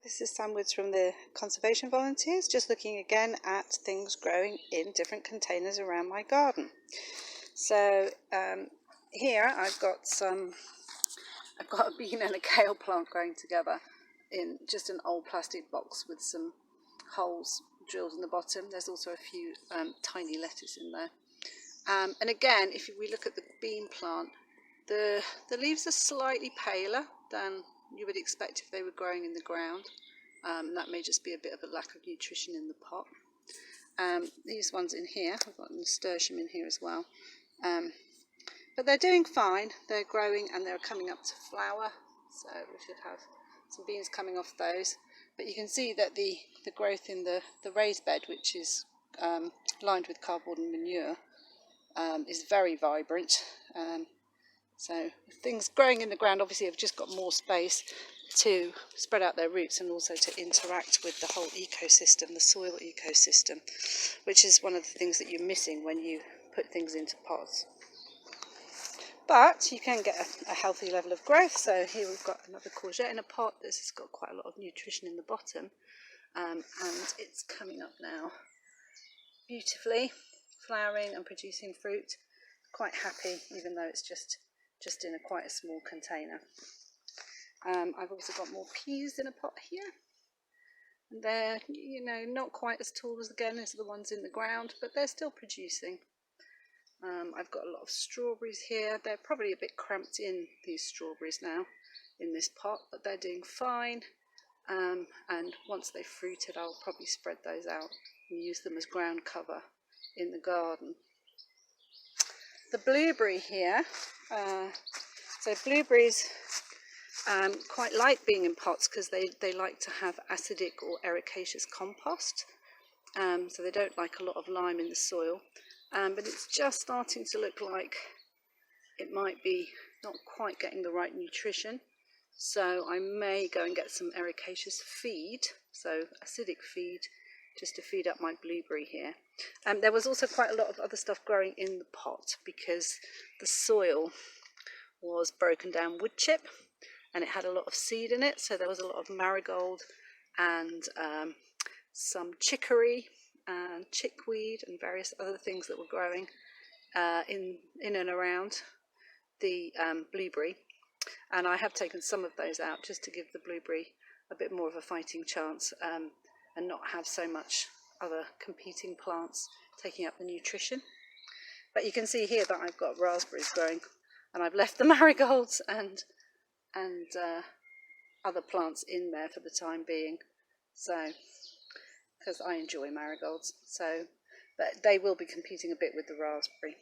This is Sam Woods from the Conservation Volunteers, just looking again at things growing in different containers around my garden. So here I've got a bean and a kale plant growing together in just an old plastic box with some holes drilled in the bottom. There's also a few tiny lettuce in there. And again, if we look at the bean plant, the leaves are slightly paler than you would expect if they were growing in the ground. That may just be a bit of a lack of nutrition in the pot. These ones in here, I've got nasturtium in here as well. But they're doing fine. They're growing and they're coming up to flower. So we should have some beans coming off those. But you can see that the growth in the raised bed, which is lined with cardboard and manure, is very vibrant. So things growing in the ground obviously have just got more space to spread out their roots and also to interact with the whole ecosystem, the soil ecosystem, which is one of the things that you're missing when you put things into pots. But you can get a healthy level of growth. So here we've got another courgette in a pot. This has got quite a lot of nutrition in the bottom, and it's coming up now beautifully, flowering and producing fruit. Quite happy, even though it's just in quite a small container. I've also got more peas in a pot here, and they're not quite as tall as the ones in the ground, but they're still producing. I've got a lot of strawberries here. They're probably a bit cramped in, these strawberries now, in this pot, but they're doing fine. And once they've fruited, I'll probably spread those out and use them as ground cover in the garden. The blueberry here, so blueberries quite like being in pots because they like to have acidic or ericaceous compost, so they don't like a lot of lime in the soil, but it's just starting to look like it might be not quite getting the right nutrition, so I may go and get some ericaceous feed, so acidic feed, just to feed up my blueberry here. There was also quite a lot of other stuff growing in the pot because the soil was broken down wood chip and it had a lot of seed in it, so there was a lot of marigold and some chicory and chickweed and various other things that were growing in and around the blueberry, and I have taken some of those out just to give the blueberry a bit more of a fighting chance and not have so much other competing plants taking up the nutrition. But you can see here that I've got raspberries growing, and I've left the marigolds and other plants in there for the time being, so because I enjoy marigolds, so but they will be competing a bit with the raspberry.